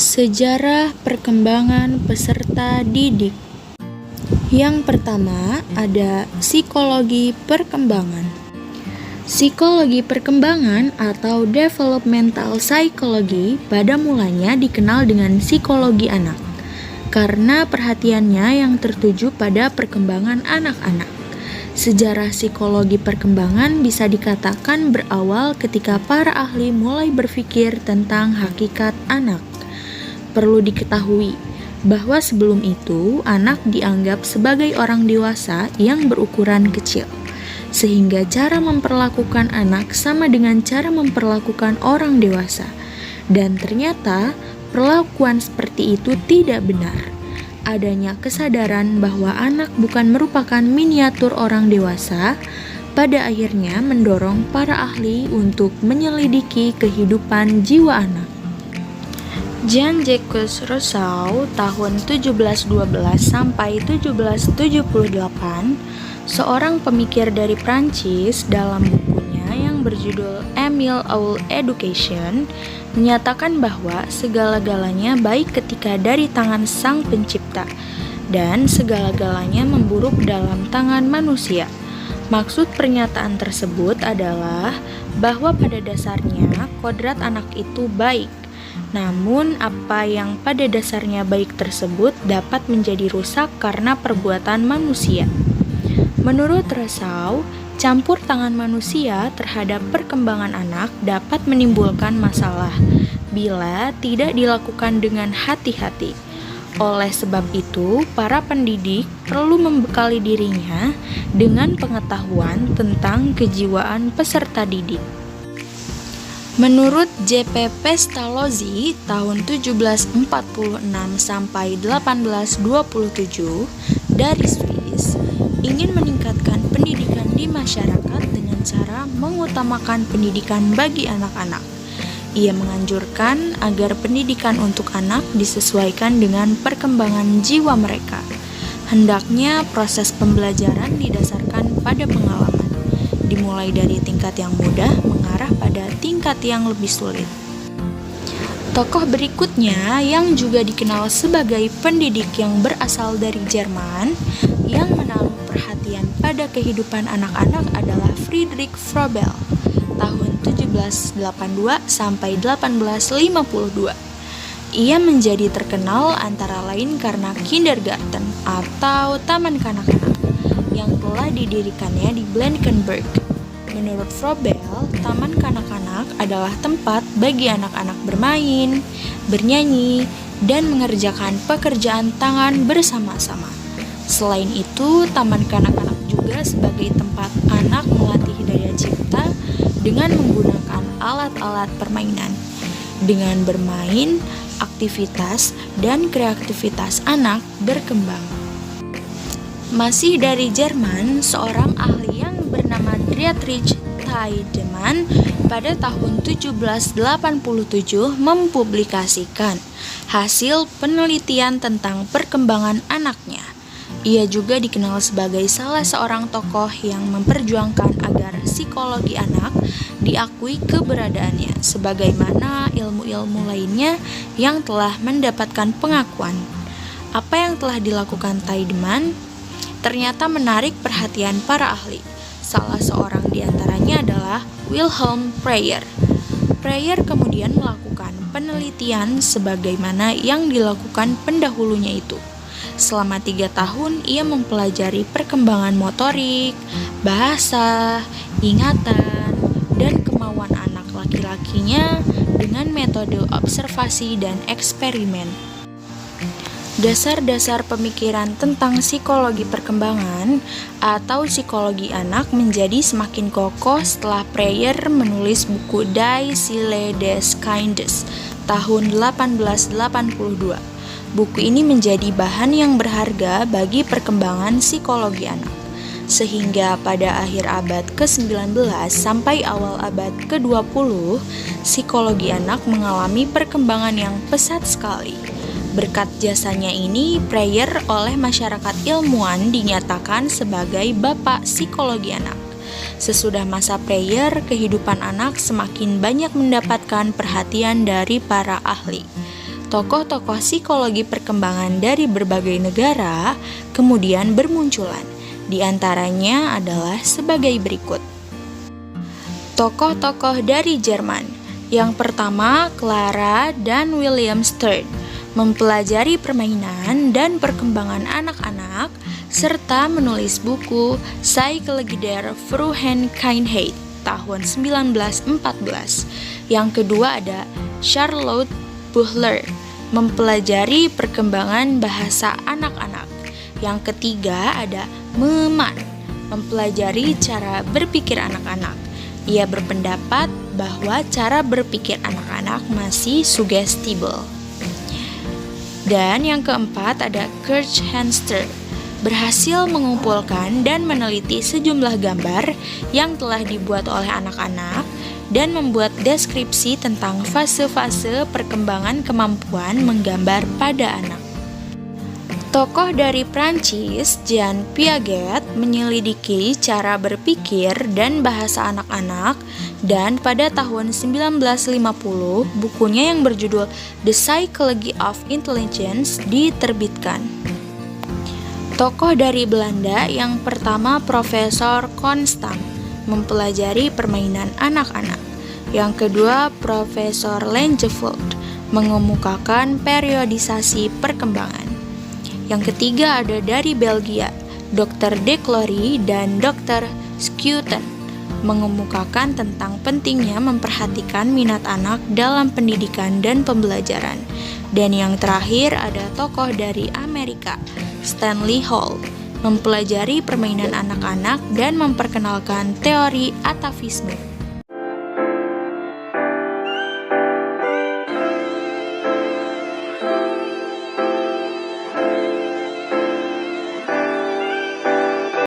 Sejarah perkembangan peserta didik. Yang pertama ada psikologi perkembangan. Psikologi perkembangan atau developmental psychology pada mulanya dikenal dengan psikologi anak karena perhatiannya yang tertuju pada perkembangan anak-anak. Sejarah psikologi perkembangan bisa dikatakan berawal ketika para ahli mulai berpikir tentang hakikat anak. Perlu diketahui bahwa sebelum itu anak dianggap sebagai orang dewasa yang berukuran kecil, sehingga cara memperlakukan anak sama dengan cara memperlakukan orang dewasa. Dan ternyata perlakuan seperti itu tidak benar. Adanya kesadaran bahwa anak bukan merupakan miniatur orang dewasa pada akhirnya mendorong para ahli untuk menyelidiki kehidupan jiwa anak. Jean-Jacques Rousseau tahun 1712 sampai 1778, seorang pemikir dari Prancis, dalam bukunya yang berjudul Emile Our Education, menyatakan bahwa segala-galanya baik ketika dari tangan Sang Pencipta dan segala-galanya memburuk dalam tangan manusia. Maksud pernyataan tersebut adalah bahwa pada dasarnya kodrat anak itu baik. Namun, apa yang pada dasarnya baik tersebut dapat menjadi rusak karena perbuatan manusia. Menurut Rousseau, campur tangan manusia terhadap perkembangan anak dapat menimbulkan masalah bila tidak dilakukan dengan hati-hati. Oleh sebab itu, para pendidik perlu membekali dirinya dengan pengetahuan tentang kejiwaan peserta didik. Menurut J.P. Pestalozzi tahun 1746 sampai 1827 dari Swiss, ingin meningkatkan pendidikan di masyarakat dengan cara mengutamakan pendidikan bagi anak-anak. Ia menganjurkan agar pendidikan untuk anak disesuaikan dengan perkembangan jiwa mereka. Hendaknya proses pembelajaran didasarkan pada pengalaman, dimulai dari tingkat yang mudah mengarah pada tingkat yang lebih sulit. Tokoh berikutnya yang juga dikenal sebagai pendidik yang berasal dari Jerman yang menaruh perhatian pada kehidupan anak-anak adalah Friedrich Froebel tahun 1782 sampai 1852. Ia menjadi terkenal antara lain karena kindergarten atau taman kanak-kanak yang telah didirikannya di Blankenburg. Menurut Froebel, taman kanak-kanak adalah tempat bagi anak-anak bermain, bernyanyi, dan mengerjakan pekerjaan tangan bersama-sama. Selain itu, taman kanak-kanak juga sebagai tempat anak melatih daya cipta dengan menggunakan alat-alat permainan. Dengan bermain, aktivitas dan kreativitas anak berkembang. Masih dari Jerman, seorang ahli yang bernama Dietrich Tiedemann pada tahun 1787 mempublikasikan hasil penelitian tentang perkembangan anaknya. Ia juga dikenal sebagai salah seorang tokoh yang memperjuangkan agar psikologi anak diakui keberadaannya, sebagaimana ilmu-ilmu lainnya yang telah mendapatkan pengakuan. Apa yang telah dilakukan Tiedemann ternyata menarik perhatian para ahli. Salah seorang di antaranya adalah Wilhelm Preyer. Preyer kemudian melakukan penelitian sebagaimana yang dilakukan pendahulunya itu. Selama 3 tahun, ia mempelajari perkembangan motorik, bahasa, ingatan, dan kemauan anak laki-lakinya dengan metode observasi dan eksperimen. Dasar-dasar pemikiran tentang psikologi perkembangan atau psikologi anak menjadi semakin kokoh setelah Preyer menulis buku Die Seele des Kindes tahun 1882. Buku ini menjadi bahan yang berharga bagi perkembangan psikologi anak, sehingga pada akhir abad ke-19 sampai awal abad ke-20, psikologi anak mengalami perkembangan yang pesat sekali. Berkat jasanya ini, Preyer oleh masyarakat ilmuwan dinyatakan sebagai bapak psikologi anak. Sesudah masa Preyer, kehidupan anak semakin banyak mendapatkan perhatian dari para ahli. tokoh-tokoh psikologi perkembangan dari berbagai negara kemudian bermunculan. Di antaranya adalah sebagai berikut. Tokoh-tokoh dari Jerman. Yang pertama, Clara dan William Stern, mempelajari permainan dan perkembangan anak-anak, serta menulis buku Psychologie der Frühkindheit tahun 1914. Yang kedua ada Charlotte Buchler, mempelajari perkembangan bahasa anak-anak. Yang ketiga ada Meman, mempelajari cara berpikir anak-anak. Ia berpendapat bahwa cara berpikir anak-anak masih sugestible. Dan yang keempat ada Kurt Hamster, berhasil mengumpulkan dan meneliti sejumlah gambar yang telah dibuat oleh anak-anak dan membuat deskripsi tentang fase-fase perkembangan kemampuan menggambar pada anak. Tokoh dari Prancis, Jean Piaget, menyelidiki cara berpikir dan bahasa anak-anak, dan pada tahun 1950, bukunya yang berjudul The Psychology of Intelligence diterbitkan. Tokoh dari Belanda yang pertama Profesor Constant, mempelajari permainan anak-anak. Yang kedua Profesor Langeveldt, mengemukakan periodisasi perkembangan. Yang ketiga ada dari Belgia, Dr. De Clory dan Dr. Schouten, mengemukakan tentang pentingnya memperhatikan minat anak dalam pendidikan dan pembelajaran. Dan yang terakhir ada tokoh dari Amerika, Stanley Hall, mempelajari permainan anak-anak dan memperkenalkan teori atavisme.